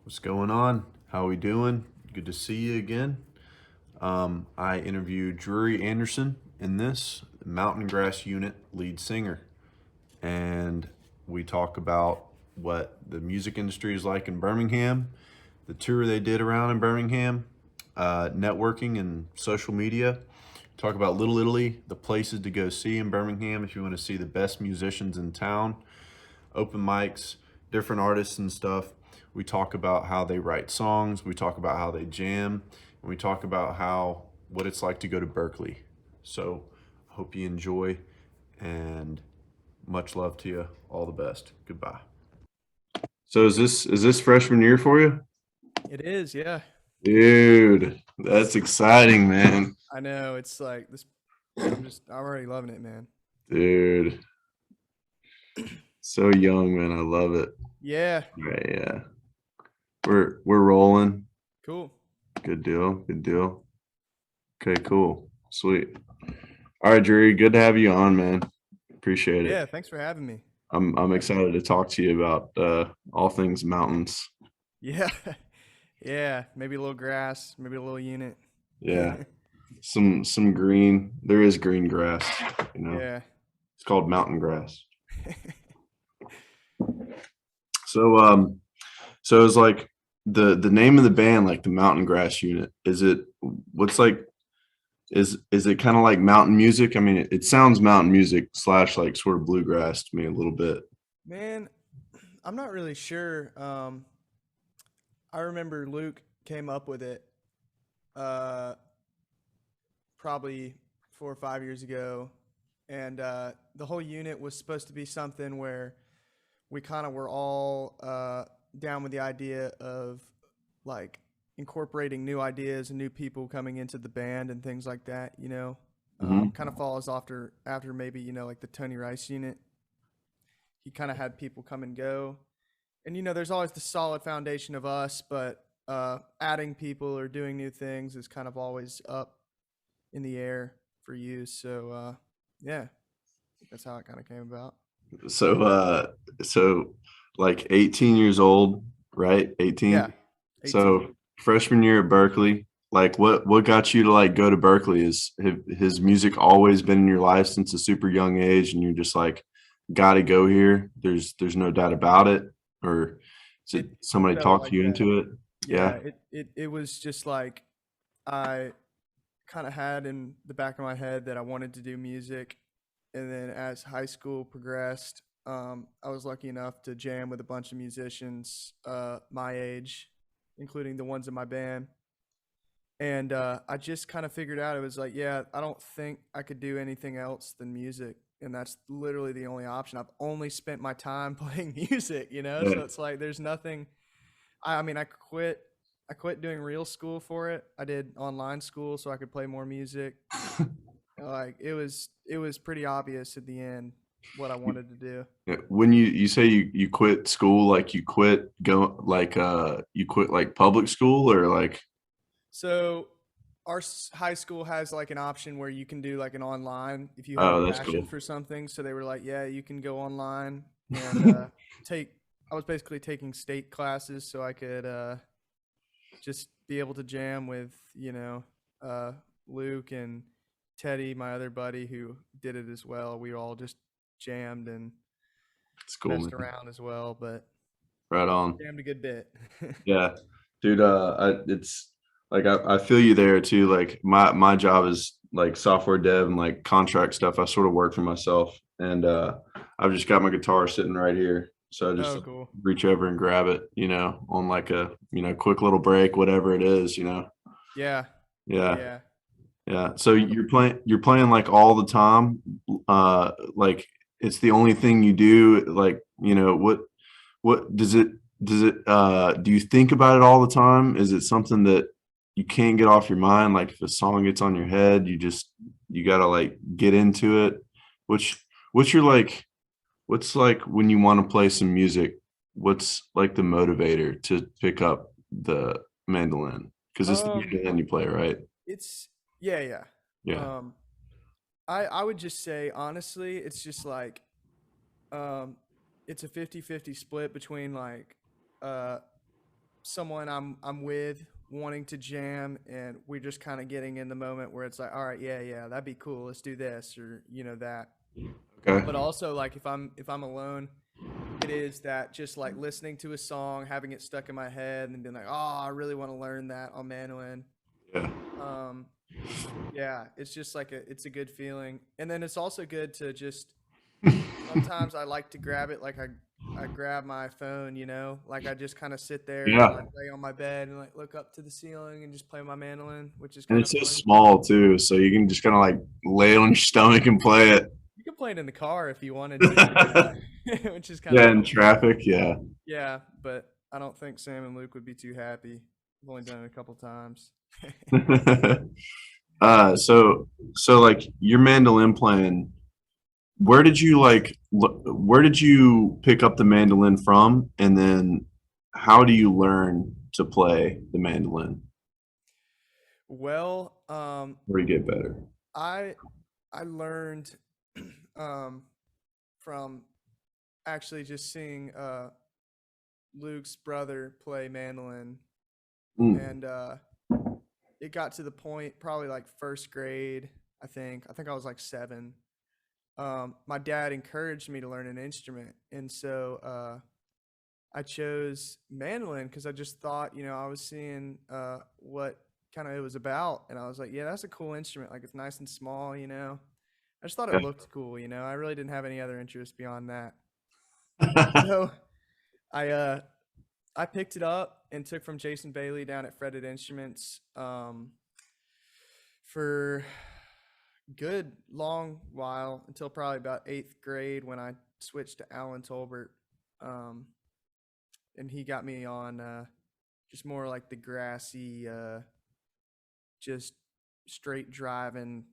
What's going on? How we doing? Good to see you again. I interviewed Drury Anderson in this Mountain Grass Unit lead singer, and we talk about what the music industry is like in Birmingham, the tour they did around in Birmingham, networking and social media. Talk about Little Italy, the places to go see in Birmingham if you want to see the best musicians in town, open mics, different artists and stuff. We talk about how they write songs. We talk about how they jam. And we talk about how what it's like to go to Berklee. So hope you enjoy and much love to you. All the best. Goodbye. So is this freshman year for you? It is, yeah. Dude, that's exciting, man. I know. It's like this. I'm already loving it, man. Dude, so young, man. I love it. Yeah, Right, yeah. We're rolling. cool. Good deal. Good deal. Okay, cool. Sweet. All right, Drury, good to have you on, man. Appreciate it. Yeah, thanks for having me. I'm Definitely. excited to talk to you about all things mountains. Yeah, yeah. Maybe a little grass, maybe a little unit. Yeah, some green. There is green grass, you know. Yeah. It's called mountain grass. So it's like the name of the band, like the Mountain Grass Unit. Is it what's like is it kind of like mountain music? I mean, it sounds mountain music slash like sort of bluegrass to me a little bit. Man, I'm not really sure. I remember Luke came up with it uh, probably 4 or 5 years ago, and the whole unit was supposed to be something where we kind of were all down with the idea of like incorporating new ideas and new people coming into the band and things like that. Hmm. Kind of follows after maybe like the Tony Rice unit. He kind of had people come and go, and there's always the solid foundation of us, but adding people or doing new things is kind of always up in the air for you. So yeah, that's how it kind of came about. So so like 18 years old, right? Yeah, 18. 18. So freshman year at Berkeley, like what got you to like go to Berkeley? Is his music always been in your life since a super young age and you're just like got to go here? There's no doubt about it, or is it It somebody felt talked like you that. into it? Yeah, Yeah. it was just like I kind of had in the back of my head that I wanted to do music, and then as high school progressed, I was lucky enough to jam with a bunch of musicians my age, including the ones in my band. And I just kind of figured out it was like, yeah, I don't think I could do anything else than music, and that's literally the only option. I've only spent my time playing music. Yeah. So it's like there's nothing. I mean, I quit doing real school for it. I did online school so I could play more music. Like it was pretty obvious at the end what I wanted to do. Yeah, when you say you quit school, like you quit like public school or like So our high school has like an option where you can do like an online if you have a oh that's passion cool. for something. So they were like, yeah, you can go online and take. I was basically taking state classes so I could just be able to jam with uh, Luke and Teddy, my other buddy who did it as well. We all just jammed and It's cool, messed man. around as well, but Right on. jammed a good bit. Yeah, dude. It's like I feel you there too. Like my job is like software dev and like contract stuff. I sort of work for myself, and I've just got my guitar sitting right here, so I just Oh, cool. reach over and grab it, on like a quick little break, whatever it is. Yeah, Yeah, yeah. yeah. So Um, you're playing like all the time. Like it's the only thing you do. Like what do you think about it all the time? Is it something that you can't get off your mind? Like if a song gets on your head, you gotta like get into it. Which what's your like what's like when you want to play some music, what's like the motivator to pick up the mandolin? Because it's the um, mandolin you play, right? it's yeah, yeah. Yeah. Um, I would just say honestly, it's just like um, it's a 50-50 split between like uh someone I'm with wanting to jam, and we're just kind of getting in the moment where it's like, all right, yeah, that'd be cool. Let's do this, or that. Okay. But also, like, if I'm alone, it is that just like listening to a song, having it stuck in my head, and then being like, oh, I really want to learn that on mandolin. Yeah. Um, yeah, it's just like it's a good feeling, and then it's also good to just sometimes I like to grab it, like I grab my phone, like I just kind of sit there and Yeah. like lay on my bed and like look up to the ceiling and just play my mandolin, which is And kind of it's so fun. small too, so you can just kind of like lay it on your stomach and play it. You can play it in the car if you wanted to, which is kind of Yeah, in fun. traffic. Yeah. Yeah, but I don't think Sam and Luke would be too happy. I've only done it a couple times. So like your mandolin playing, where did you pick up the mandolin from, and then how do you learn to play the mandolin Well, where you get better? I I learned um, from actually just seeing Luke's brother play mandolin, Mm, and it got to the point probably like first grade. I think I was like 7. My dad encouraged me to learn an instrument, and so I chose mandolin because I just thought, I was seeing what kind of it was about, and I was like, yeah, that's a cool instrument. Like it's nice and small. I just thought it yeah. looked cool. I really didn't have any other interest beyond that. So I I picked it up and took from Jason Bailey down at Fretted Instruments for good long while until probably about 8th grade when I switched to Alan Tolbert. Um, and he got me on just more like the grassy, just straight driving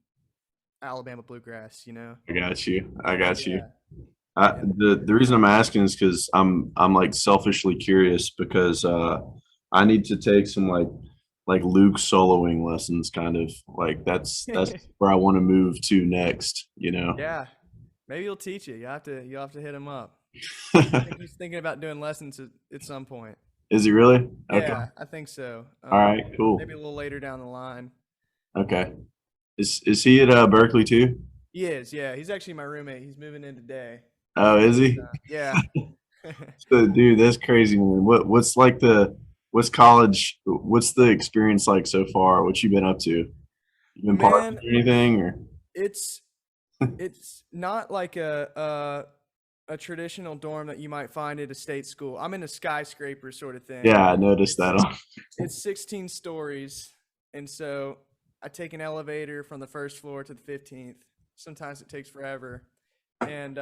Alabama bluegrass. I got you. I got you. Yeah. And The reason I'm asking is because I'm like selfishly curious because I need to take some like Luke soloing lessons, kind of like that's where I want to move to next, you know. yeah, maybe he'll teach you. You'll have to hit him up. I think he's thinking about doing lessons at some point. Is he really? Okay. Yeah, I think so. All right, Maybe cool. a little later down the line. Okay. Is he at Berklee too? He is, yeah. He's actually my roommate. He's moving in today. Oh, is he? Yeah. So, dude, that's crazy, man. What's like what's college? What's the experience like so far? What you been up to? You been partying Man, or anything, or? it's it's not like a traditional dorm that you might find at a state school. I'm in a skyscraper sort of thing. Yeah, I noticed It's that. On. it's 16 stories, and so I take an elevator from the first floor to the 15th. Sometimes it takes forever, and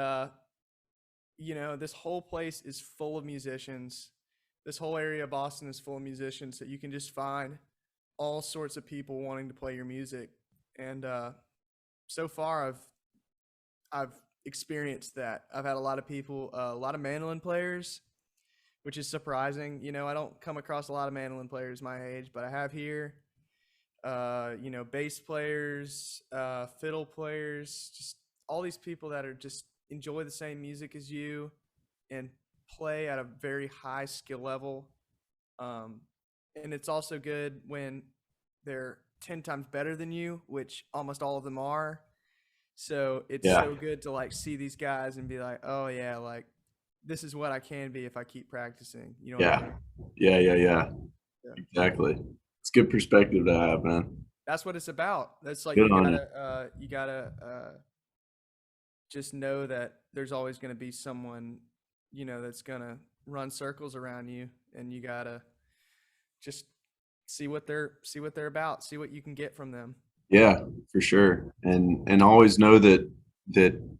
this whole place is full of musicians. This whole area of Boston is full of musicians that you can just find all sorts of people wanting to play your music. And so far, I've experienced that. I've had a lot of people, a lot of mandolin players, which is surprising. I don't come across a lot of mandolin players my age, but I have here. Bass players, fiddle players, just all these people that are just enjoy the same music as you and play at a very high skill level. Um, and it's also good when they're 10 times better than you, which almost all of them are. So it's Yeah, so good to like see these guys and be like, oh yeah, like this is what I can be if I keep practicing. You know what I yeah, mean? yeah. Yeah. Exactly. It's good perspective to have, man. That's what it's about. That's like Good on you. you gotta just know that there's always gonna be someone, that's gonna run circles around you, and you gotta just see what they're about, see what you can get from them. Yeah, for sure. And always know that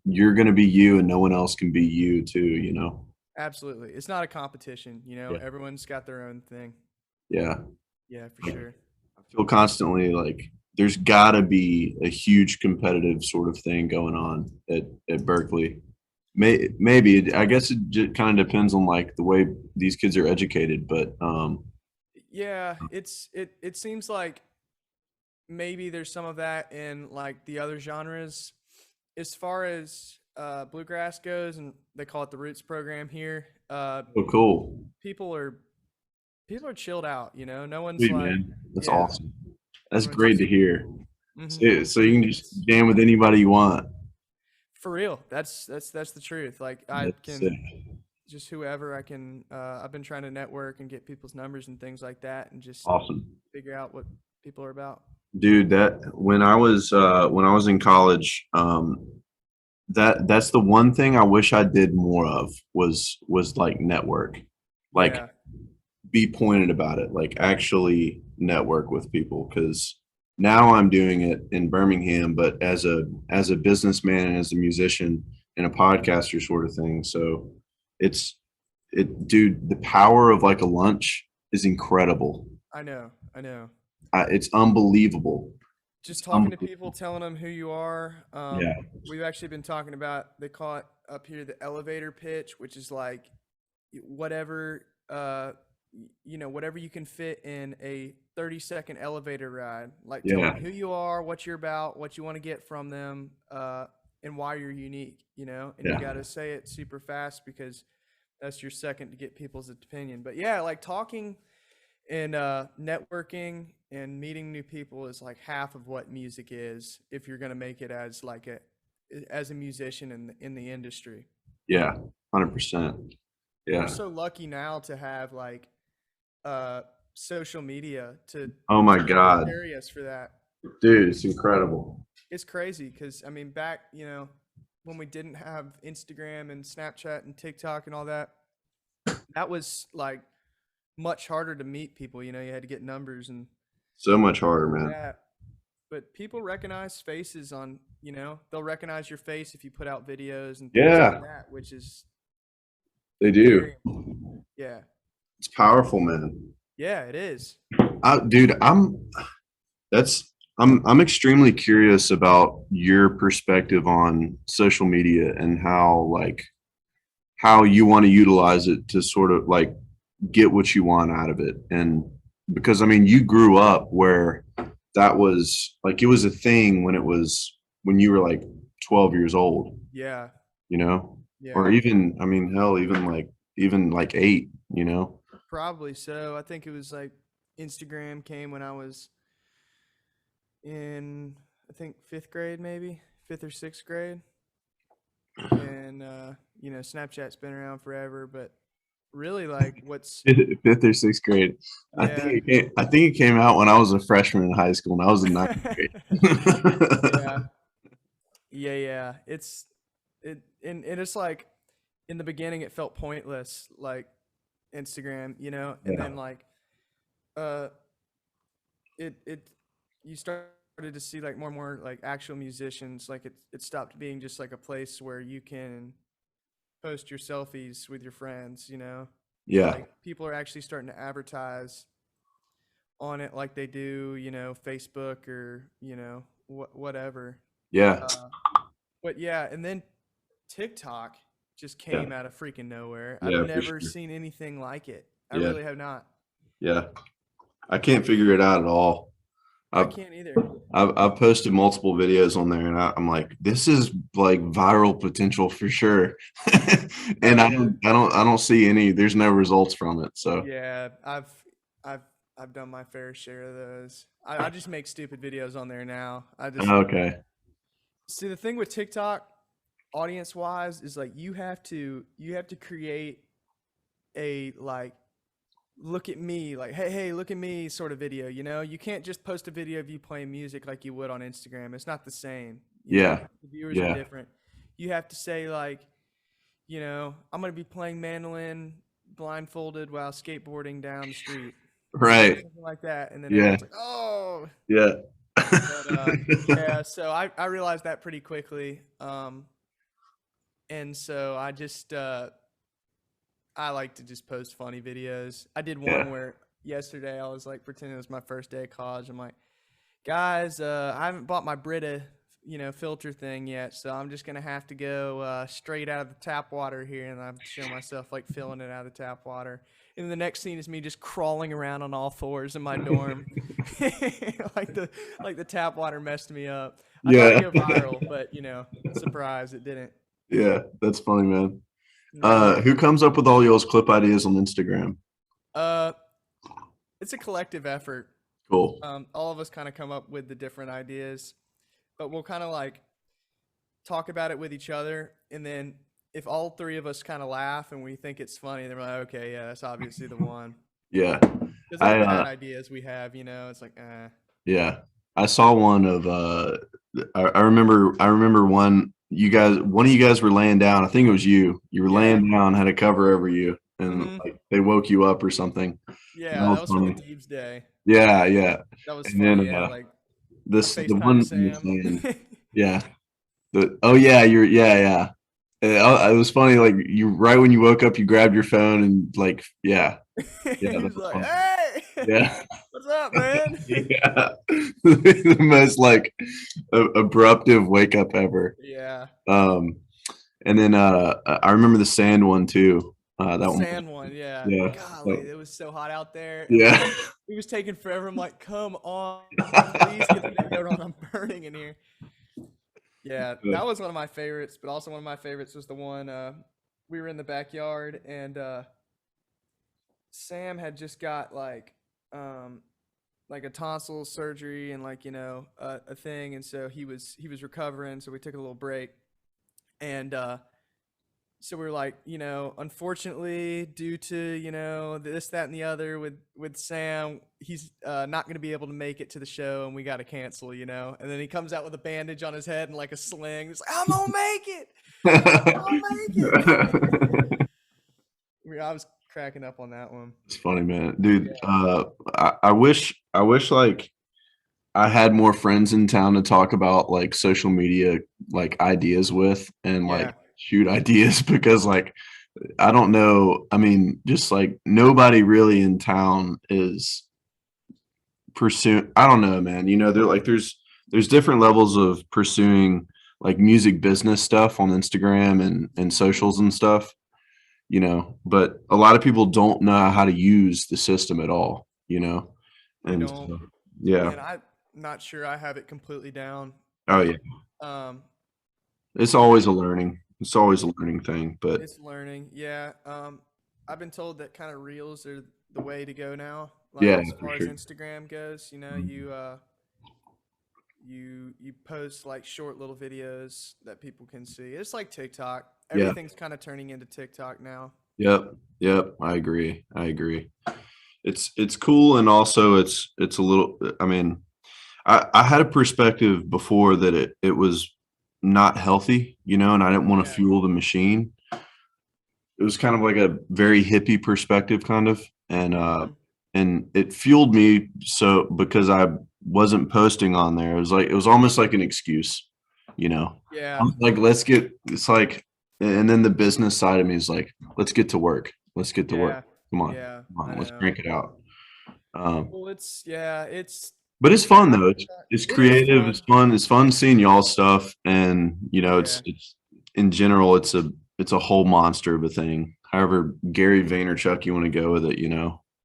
you're gonna be you, and no one else can be you too. You know. Absolutely, it's not a competition. Yeah. Everyone's got their own thing. Yeah. Yeah, for sure. I feel constantly like there's got to be a huge competitive sort of thing going on at Berkeley. Maybe I guess it kind of depends on like the way these kids are educated, but Yeah, it seems like maybe there's some of that in like the other genres. As far as bluegrass goes, and they call it the Roots program here, oh, cool. people are people are chilled out, you know. No one's Sweet, like, man. That's yeah, awesome. That's everyone's great just to hear. hmm So you can just it's jam with anybody you want. for real. That's the truth. Like I That's can sick. just whoever I can. I've been trying to network and get people's numbers and things like that, and just Awesome. figure out what people are about. Dude, that when I was in college, that's the one thing I wish I did more of was like network. Like Yeah, be pointed about it, like actually network with people because now I'm doing it in Birmingham, but as a businessman and as a musician and a podcaster sort of thing. So it's dude, the power of like a lunch is incredible. I know. I know. It's unbelievable. Just It's talking to people, unbelievable. telling them who you are. Yeah, We've actually been talking about, they call it up here the elevator pitch, which is like whatever whatever you can fit in a 30-second elevator ride, like tell yeah, them who you are, what you're about, what you want to get from them, and why you're unique, and you yeah, got to say it super fast because that's your second to get people's opinion. But yeah, like talking and networking and meeting new people is like half of what music is if you're going to make it as like a musician in the industry. yeah, 100%. And we're Yeah. so lucky now to have like uh social media to Oh my to God, carry us for that. dude, it's incredible. It's crazy because I mean back, when we didn't have Instagram and Snapchat and TikTok and all that, that was like much harder to meet people. You had to get numbers and So much harder, like man. that. But people recognize faces on, they'll recognize your face if you put out videos and things like Yeah, that, which is they do. very important. Yeah. It's powerful, man. Yeah, it is. Dude, that's I'm extremely curious about your perspective on social media and how you want to utilize it to sort of like get what you want out of it. And because I mean, you grew up where that was like it was a thing when you were like 12 years old, Yeah. you know, or Yeah. even I mean, hell, even like 8, you know. Probably so. I think it was like Instagram came when I was in, I think, fifth grade, maybe fifth or sixth grade. And, Snapchat's been around forever, but really like Fifth or sixth grade. yeah. I think it came out when I was a freshman in high school and I was in ninth grade. Yeah. Yeah. Yeah. And it's like in the beginning, it felt pointless, like Instagram, and Yeah, then like, uh, it you started to see like more and more like actual musicians, like it stopped being just like a place where you can post your selfies with your friends, yeah, like people are actually starting to advertise on it like they do, Facebook or whatever. yeah, uh, but yeah, and then TikTok just yeah, came out of freaking nowhere. I've yeah, for never sure. seen anything like it. I Yeah, really have not. yeah. I can't figure it out at all. I I've can't either. I've posted multiple videos on there, and I'm like, this is like viral potential for sure. And Oh yeah. I don't see any. There's no results from it. So Yeah, I've I've done my fair share of those. I just make stupid videos on there now. I just okay, see the thing with TikTok, audience wise, is like you have to create a like look at me, like hey look at me sort of video. You can't just post a video of you playing music like you would on Instagram. It's not the same. yeah, The viewers are yeah, different. You have to say like, I'm gonna be playing mandolin blindfolded while skateboarding down the street, right, something like that, and then yeah, everyone's like, "Oh." yeah, But yeah, so I realized that pretty quickly, and so I like to just post funny videos. I did one yeah. where yesterday I was like pretending it was my first day of college. I'm like, guys, I haven't bought my Brita, filter thing yet, so I'm just gonna have to go straight out of the tap water here, and I show myself like filling it out of the tap water. And the next scene is me just crawling around on all fours in my dorm, like the tap water messed me up. I thought it'd Yeah, go viral, but surprise, it didn't. yeah. That's funny, man. Yeah. Who comes up with all y'all's clip ideas on Instagram? Uh, it's a collective effort. Cool. All of us kind of come up with the different ideas, but we'll kind of like talk about it with each other, and then if all three of us kind of laugh and we think it's funny, then we're like, okay, yeah, that's obviously the one. Yeah. Because any I bad ideas we have, it's like, Yeah. I saw one of I remember one of you guys were laying down. I think it was you. You were yeah, laying down, had a cover over you, and hmm like they woke you up or something. That yeah, that was was for the funny. Deebs Day. Yeah, yeah. That was And funny. then Yeah, like I the FaceTime one you were Sam. saying, yeah. Oh yeah, yeah. It was funny. Like you, right when you woke up, you grabbed your phone and like, yeah, He that was was like, funny. "Hey, Yeah, what's up, man?" yeah. The most like abruptive wake up ever. Yeah, Um, and then I remember the sand one too. the That one was, sand one. Yeah, yeah, golly, it was so hot out there, and like yeah. it was taking forever. I'm like, "Come on, please get the deodorant. I'm burning in here." Yeah, that was one of my favorites, but also one of my favorites was the one we were in the backyard and Sam had just got like a tonsil surgery and like a thing, and so he was recovering, so we took a little break, and so we were like, unfortunately, due to this, that, and the other with Sam, he's not going to be able to make it to the show, and we got to cancel, And then he comes out with a bandage on his head and like a sling. He's like, "I'm gonna make it. I'm gonna make it." I was cracking up on that one. It's funny, man, dude. Yeah, I wish like I had more friends in town to talk about like social media like ideas with and like yeah, shoot ideas because like I don't know. I mean, just like nobody really in town is pursuing. I don't know, man. They're like there's different levels of pursuing like music business stuff on Instagram and socials and stuff. But a lot of people don't know how to use the system at all. they And don't. so, yeah. And I'm not sure I have it completely down, Oh yeah. but um, It's you know, always a learning. It's always a learning thing. But it's learning. Yeah. I've been told that kind of reels are the way to go now. Like yeah, as for far as sure. Instagram goes, Mhm. you post like short little videos that people can see. It's like TikTok. Yeah. Everything's kind of turning into TikTok now. Yep. Yep. I agree. I agree. It's cool and also it's a little. I mean, I had a perspective before that it was not healthy, and I didn't want to Yeah. fuel the machine. It was kind of like a very hippie perspective, kind of, Hmm. and it fueled me so because I wasn't posting on there. It was almost like an excuse, you know. I Yeah. was like, let's get. It's like, and then the business side of me is like, let's get to work. Let's get to work. Yeah. Come on, Yeah. come I on, let's know. crank it out. Um, Well, it's but it's fun though. TikTok. It's It is creative. It's fun. fun. It's fun seeing y'all stuff, and Yeah. it's in general, it's a whole monster of a thing. However, Gary Vaynerchuk, you want to go with it.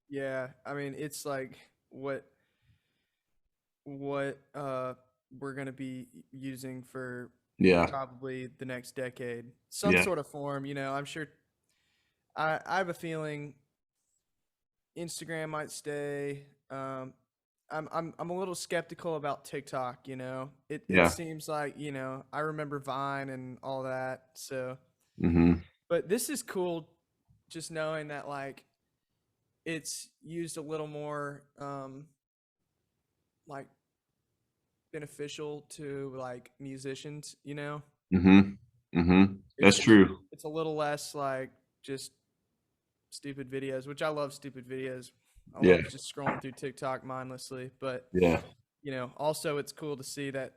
Yeah. I mean, it's like what we're gonna be using for Yeah, probably the next decade. Some yeah, sort of form, I'm sure. I have a feeling Instagram might stay. I'm a little skeptical about TikTok. It yeah. seems like I remember Vine and all that. So, Hmm. but this is cool, just knowing that like it's used a little more like beneficial to like musicians. Hmm. Hmm. It's That's it's true. it's a little less like just stupid videos, which I love stupid videos. I Yeah, love just scrolling through TikTok mindlessly, but yeah, also it's cool to see that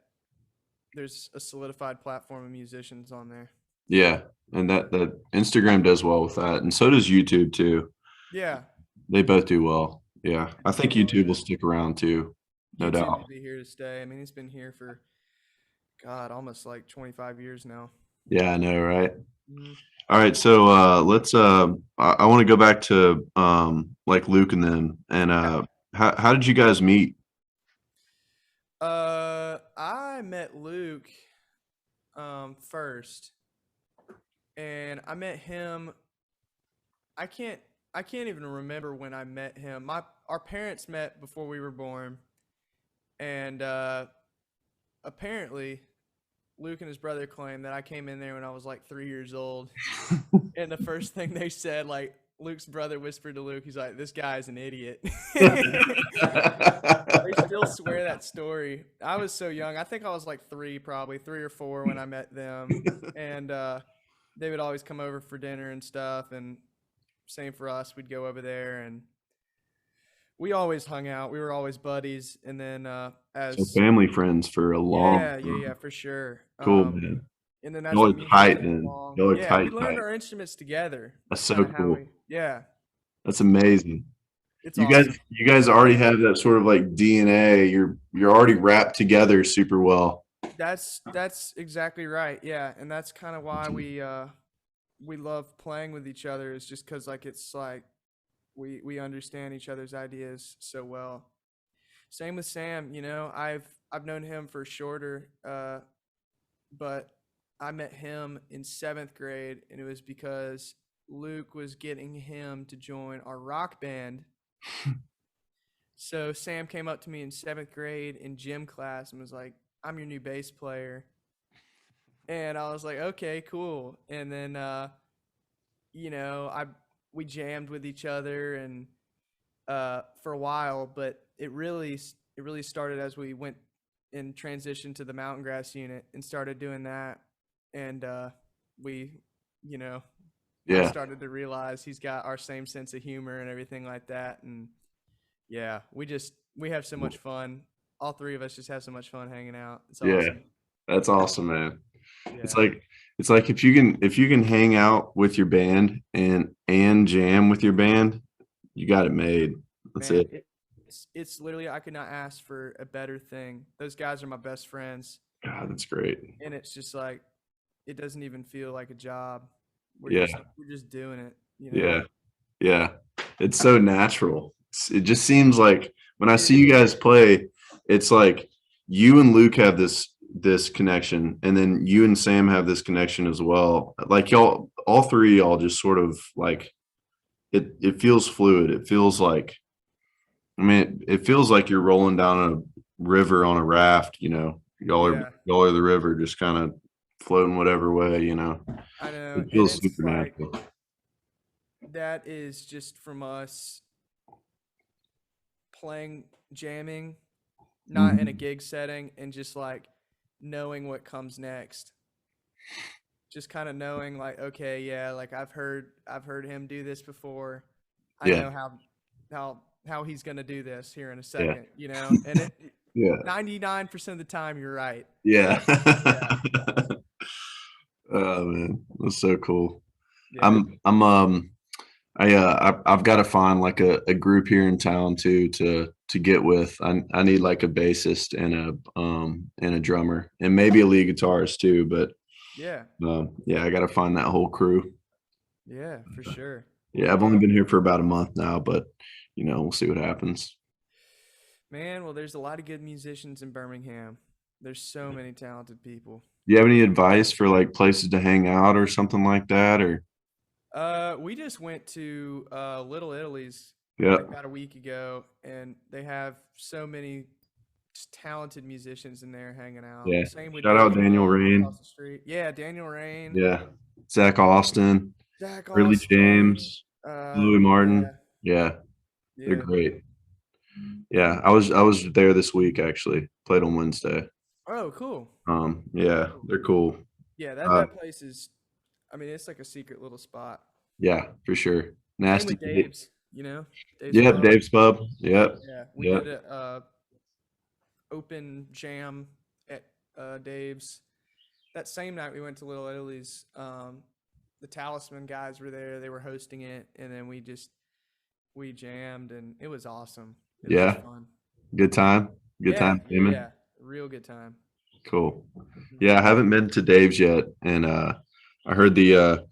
there's a solidified platform of musicians on there. yeah. And that Instagram does well with that, and so does YouTube too. Yeah, They both do well. Yeah, they I do think well. YouTube will Yeah, stick around too, no YouTube will doubt. be here to stay. I mean, it's been here for God, almost like 25 years now. Yeah, I know, right? Mhm. All right, so let's. I want to go back to like Luke and them, and Yeah. how did you guys meet? I met Luke first, and I met him. I can't. I can't even remember when I met him. Our parents met before we were born, and apparently Luke and his brother claim that I came in there when I was like 3 years old. And the first thing they said, like Luke's brother whispered to Luke, he's like, "This guy's an idiot." They still swear that story. I was so young. I think I was like three, probably 3 or 4 when I met them. And they would always come over for dinner and stuff. And same for us. We'd go over there and we always hung out. We were always buddies. And then So as family friends for a long yeah, time. for sure. Cool, man. And then as Y'all the are music tight, came man. along, Y'all are yeah, we tight, learned tight. our instruments together. That's That's so kind of how cool. we, yeah, That's amazing. it's You guys, awesome. you guys already have that sort of like DNA. You're already wrapped together super well. That's exactly right. Yeah, and that's kind of why we love playing with each other is just because like it's like we understand each other's ideas so well. Same with Sam. I've known him for shorter, but I met him in 7th grade, and it was because Luke was getting him to join our rock band. So Sam came up to me in 7th grade in gym class and was like, "I'm your new bass player." And I was like, "Okay, cool." And then I we jammed with each other and for a while, but it really started as we went and transitioned to the mountain grass unit and started doing that. And we, you know, I Yeah. started to realize he's got our same sense of humor and everything like that. And yeah, we have so much fun. All three of us just have so much fun hanging out. It's Yeah. awesome. That's awesome, man. It's Yeah. like it's like if you can hang out with your band and jam with your band, you got it made. That's Man, it. it's literally I could not ask for a better thing. Those guys are my best friends, God, that's great. and it's just like it doesn't even feel like a job. We're Yeah. just we're just doing it, you know. Yeah. Yeah. It's so natural. It just seems like when I It see you guys play, it's like you and Luke have this connection, and then you and Sam have this connection as well. Like y'all, all three, y'all just sort of like it feels fluid. It feels like I mean, it feels like you're rolling down a river on a raft, you know. yeah, Y'all are the river, just kind of floating whatever way, you know. I know, It and feels it's like supernatural. that is just from us playing, jamming, not in a Mhm. gig setting, and just like knowing what comes next. Just kind of knowing like, okay, yeah, like I've heard him do this before. I Yeah, know how he's gonna do this here in a yeah, second, and it yeah, 99% of the time you're right. yeah. Yeah, Oh man, that's so cool. yeah. I'm I've got to find like a group here in town too to get with. I need like a bassist and a drummer and maybe a lead guitarist too. But Yeah, yeah, I got to find that whole crew. yeah, for sure. Yeah, Well, I've only been here for about a month now, but we'll see what happens. man, well, there's a lot of good musicians in Birmingham. There's so many talented people. Do you have any advice for like places to hang out or something like that? Or We just went to Little Italy's yeah, like about a week ago, and they have so many talented musicians in there hanging out. yeah. Same with Shout out David Daniel Hall Rain. across the street. Yeah, Daniel Rain, Yeah, Zach Austin, Zach Ridley Austin. James, Louis Martin. Yeah, Yeah, they're yeah. great. Yeah, I was there this week actually. Played on Wednesday. Oh, cool. Yeah, Cool. they're cool. Yeah, that Uh, that place is. I mean, it's like a secret little spot. yeah, for sure. Same Nasty with Kate. Dave's. Dave's Yep, Pub. Dave's Pub. Yep, Yeah, we yep. did a open jam at Dave's. That same night we went to Little Italy's. The Talisman guys were there. They were hosting it, and then we jammed, and it was awesome. It was just Yeah, fun. good time. Good Yeah, time, yeah, Damon. yeah. Real good time. Cool. Hmm. Yeah, I haven't been to Dave's yet, and I heard the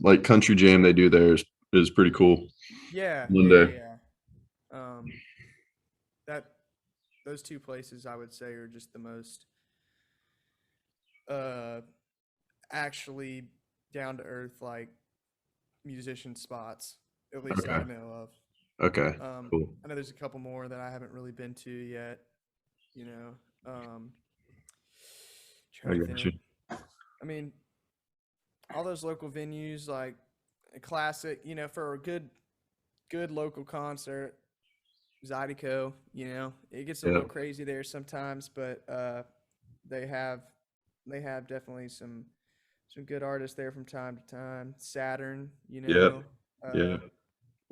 like country jam they do there is pretty cool. Yeah, One yeah, day. yeah, yeah. That those two places I would say are just the most uh actually down to earth like musician spots. at least that Okay. I know Okay. of. Cool. I know there's a couple more that I haven't really been to yet. You know, I trying to got you. think. I mean, all those local venues, like a classic, for a good local concert, Zydeco, it gets a Yeah. little crazy there sometimes, but they have they have definitely some good artists there from time to time. Saturn, Yeah. Yeah.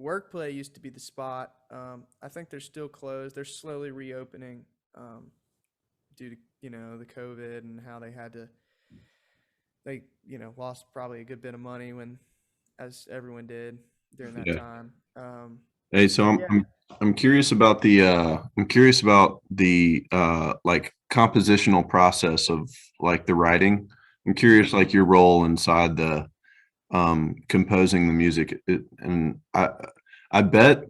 Workplay used to be the spot. I think they're still closed. They're slowly reopening due to the COVID and how they lost probably a good bit of money when as everyone did during that Yeah. time. Hey, so But I'm yeah, I'm I'm curious about the like compositional process of like the writing. I'm mhm. curious like your role inside the composing the music. And I bet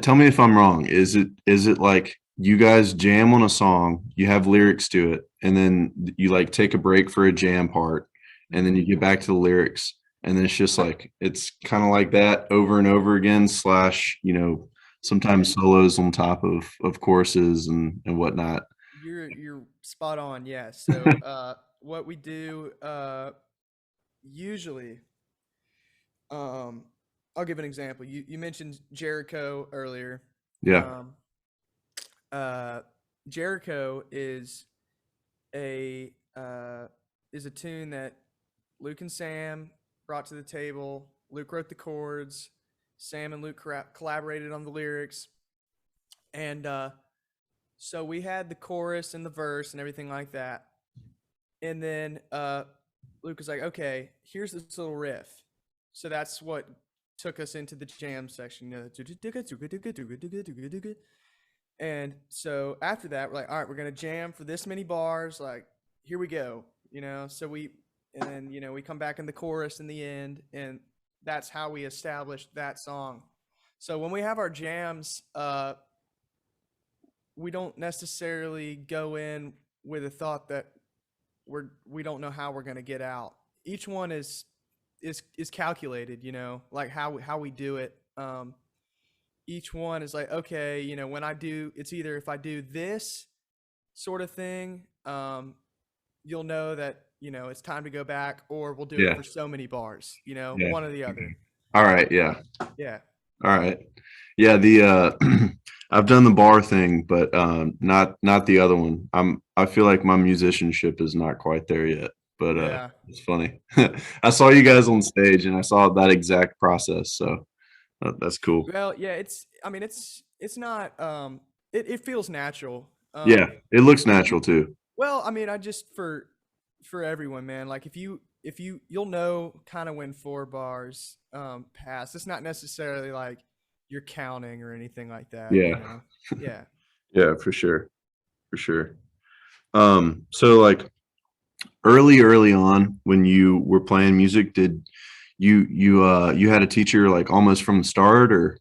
tell me if I'm wrong. Is it like you guys jam on a song, you have lyrics to it, and then you like take a break for a jam part, and then Mhm. you get back to the lyrics, and then it's just like it's kind of like that over and over again, slash, Yeah, sometimes solos on top of choruses and whatnot. you're spot on. Yeah. So what we do usually, um, I'll give an example. You mentioned Jericho earlier. Yeah. Um, uh, Jericho a is a tune that Luke and Sam brought to the table. Luke wrote the chords. Sam and Luke collaborated on the lyrics, and so we had the chorus and the verse and everything like that. And then Luke was like, "Okay, here's this little riff." So that's what took us into the jam section. And so after that, we're like, all right, we're gonna jam for this many bars. Like, here we go. So and then we come back in the chorus in the end, and that's how we established that song. So when we have our jams, we don't necessarily go in with a thought that we don't know how we're gonna get out. Each one is calculated. Like how we do it. Each one is like, okay, when I do, it's either if I do this sort of thing, you'll know that, it's time to go back, or we'll do it Yeah. for so many bars, Yeah. one or the other. All right. Yeah. Yeah. All right. Yeah, the I've done the bar thing, but not the other one. I feel like my musicianship is not quite there yet, but Yeah. it's funny. I saw you guys on stage and I saw that exact process, so that's cool. Well, yeah, I mean, it's not, it feels natural. Yeah, it looks It, natural too. well, I mean, I just, for everyone, man, like you'll know kind of when four bars, pass. It's not necessarily like you're counting or anything like that. Yeah. Yeah. Yeah, for sure. For sure. So like early on when you were playing music, did you had a teacher like almost from the start, or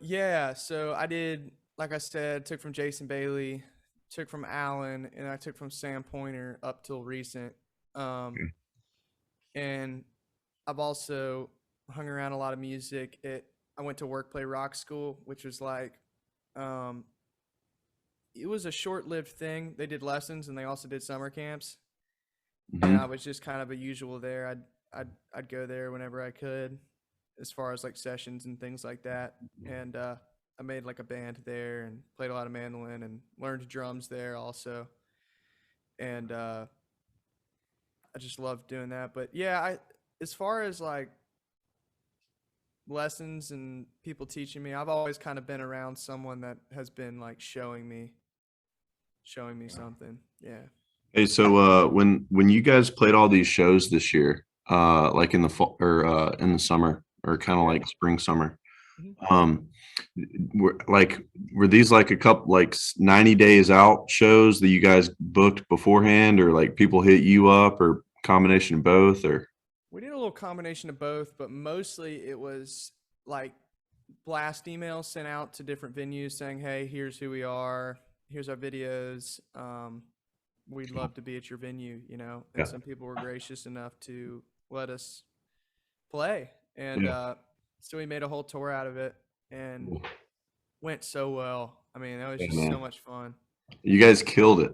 Yeah. So I did, like I said, took from Jason Bailey, took from Allen, and I took from Sam Pointer up till recent. Um, and I've also hung around a lot of music. I went to Workplay Rock School, which was like, um, it was a short-lived thing. They did lessons and they also did summer camps, and I Mhm. was just kind of a usual there. I'd go there whenever I could, as far as like sessions and things like that. And I made like a band there and played a lot of mandolin and learned drums there also. And I just loved doing that. But yeah, as far as like lessons and people teaching me, I've always kind of been around someone that has been like showing me something. Yeah. Hey, so when you guys played all these shows this year, like in the fall or in the summer or kind of Yeah. like spring summer, Mhm. um, were these like a couple like 90 days out shows that you guys booked beforehand, or like people hit you up, or combination of both, or We did a little combination of both, but mostly it was like blast emails sent out to different venues saying, "Hey, here's who we are. Here's our videos. We'd love to be at your venue." And yeah, some people were gracious enough to let us play, and Yeah. so we made a whole tour out of it, and Cool. went so well. I mean, that was Yeah, just so man. much fun. You guys killed it.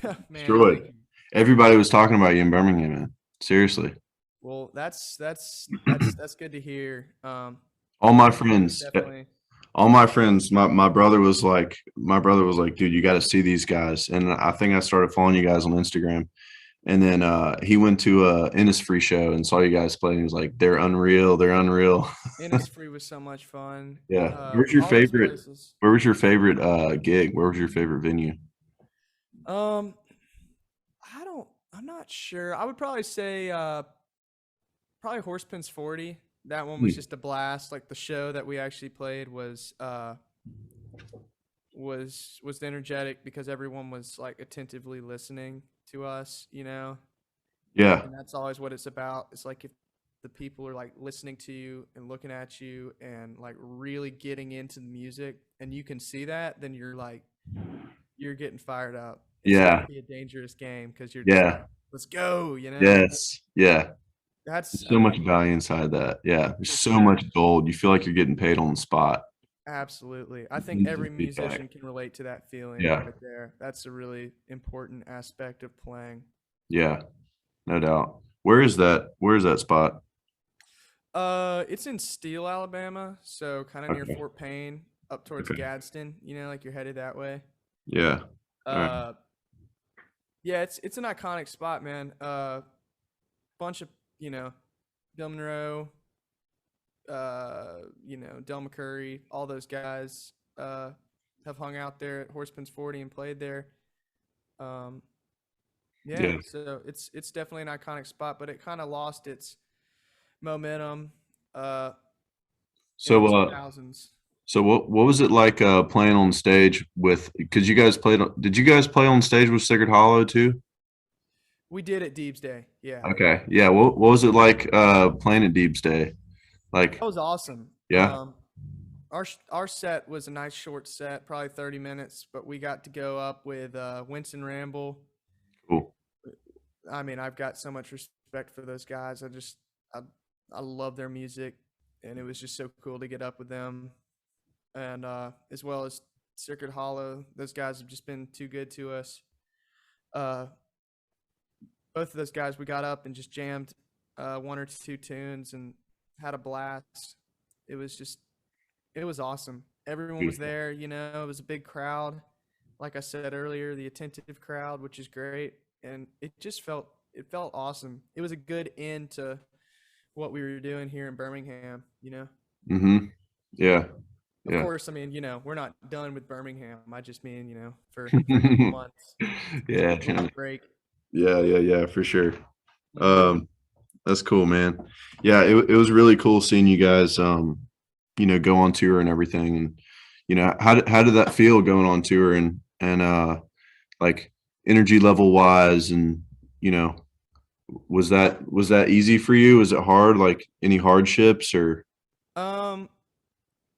Man, Destroyed. thank you. Everybody was talking about you in Birmingham, man. Seriously. Well, that's good to hear. All my Birmingham is friends, definitely. all my friends, my brother was like, dude, you got to see these guys. And I think I started following you guys on Instagram. And then he went to a Innisfree show and saw you guys play. And he was like, they're unreal. They're unreal. Innisfree was so much fun. Yeah. Where's your All those favorite? places. Where was your favorite gig? Where was your favorite venue? Um, I'm not sure. I would probably say probably Horsepins 40. That one was Hmm. just a blast. Like the show that we actually played was energetic because everyone was like attentively listening to us, you know. Yeah. And that's always what it's about. It's like if the people are like listening to you and looking at you and like really getting into the music and you can see that, then you're getting fired up. It's starting Yeah. to be a dangerous game because you're just Yeah. like, let's go, you know? Yes. Yeah. That's, There's I so much mean, value inside that. Yeah. There's for so sure. much gold. You feel like you're getting paid on the spot. Absolutely. I think every Instant feedback. musician can relate to that feeling Yeah. right there. That's a really important aspect of playing. Yeah. No doubt. Where is that? Where is that spot? It's in Steele, Alabama, so kind of near Okay. Fort Payne, up towards Okay. Gadsden. You know, like you're headed that way. Yeah. All right. Uh, yeah, it's an iconic spot, man. Bunch of Bill Monroe, Del McCurry, all those guys have hung out there at Horsepins 40 and played there. Um, yeah, Yeah. so it's definitely an iconic spot, but it kind of lost its momentum uh, in the So 2000s. so what was it like playing on stage with because you guys played did you guys play on stage with Sacred Hollow too? We did at Deeb's Day. Yeah, Okay. Yeah. What was it like playing at Deeb's Day? that Like, was awesome. yeah. Our set was a nice short set, probably 30 minutes, but we got to go up with Winston Ramble. Cool. I mean, I've got so much respect for those guys. I, I love their music, and it was just so cool to get up with them, and as well as Circuit Hollow. Those guys have just been too good to us. Uh, both of those guys, we got up and just jammed one or two tunes and had a blast. It was just, it was awesome. Everyone was Beautiful. there, you know, it was a big crowd. Like I said earlier, the attentive crowd, which is great. And it felt awesome. It was a good end to what we were doing here in Birmingham, you know? Mm-hmm. Yeah. Of Yeah. course, I mean, we're not done with Birmingham. I just mean, for a couple months, take Yeah. a little break. Yeah. Yeah. Yeah. For sure. Hmm. Um, that's cool, man. Yeah, it was really cool seeing you guys go on tour and everything. And how did that feel going on tour and like energy level wise and you know, was that easy for you? Was it hard? Like any hardships or Um,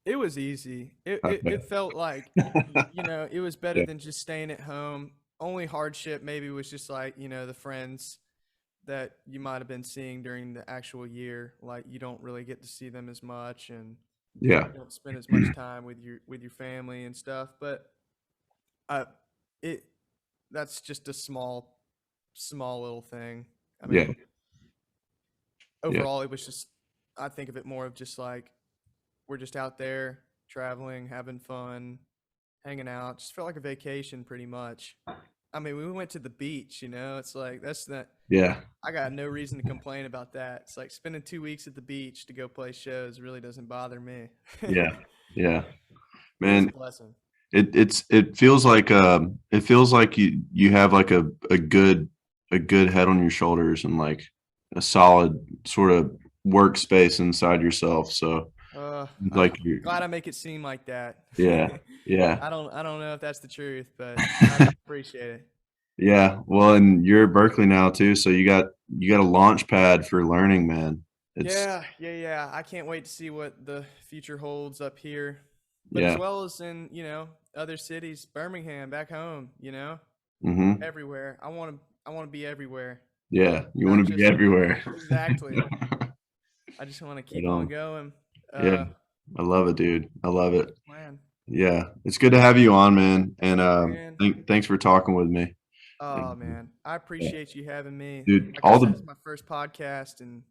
it was easy. It okay. felt like, it was better Yeah. than just staying at home. Only hardship maybe was just like, the friends that you might have been seeing during the actual year. Like you don't really get to see them as much, and Yeah. you don't spend as much time with your family and stuff. But uh, it that's just a small little thing. I Yeah. mean, Yeah. overall, it was just I think of it more of just like we're just out there traveling, having fun, hanging out. Just felt like a vacation pretty much. I mean, we went to the beach, It's like that's not Yeah. I got no reason to complain about that. It's like spending 2 weeks at the beach to go play shows really doesn't bother me. Yeah. Yeah. It was a Man, blessing. it feels like you have like a good head on your shoulders and like a solid sort of workspace inside yourself. So I'm like you glad I make it seem like that. yeah, yeah. I don't know if that's the truth, but I appreciate it. Yeah. Well, and you're at Berkeley now too, so you got a launch pad for learning, man. It's Yeah. I can't wait to see what the future holds up here, but as yeah. well as in other cities, Birmingham, back home, Hmm. everywhere. I want to be everywhere, Yeah. You not want to be just everywhere. exactly. I just want to Right keep on on. going. Yeah, I love it, dude. I love That's it. the plan. Yeah, it's good to have you on, man. And Man. thanks for talking with me. Oh And, man, I yeah, appreciate you having me. dude, Like I all said, the it's my first podcast, and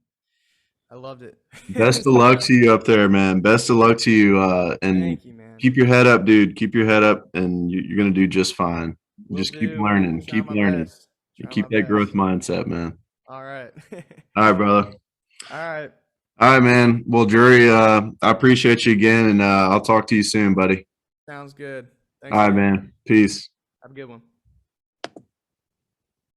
I loved it. best of luck So to you up there, man. Best of luck to you. And thank you, man. keep your head up, dude. Keep your head up, and you're gonna do just fine. Will Just keep do. learning. Try Keep my learning. best. Try my Keep that growth best. mindset, man. All right. All right, brother. All right. All right, man. Well, Drury, I appreciate you again, and I'll talk to you soon, buddy. Sounds good. All Thanks right, again. man. Peace. Have a good one.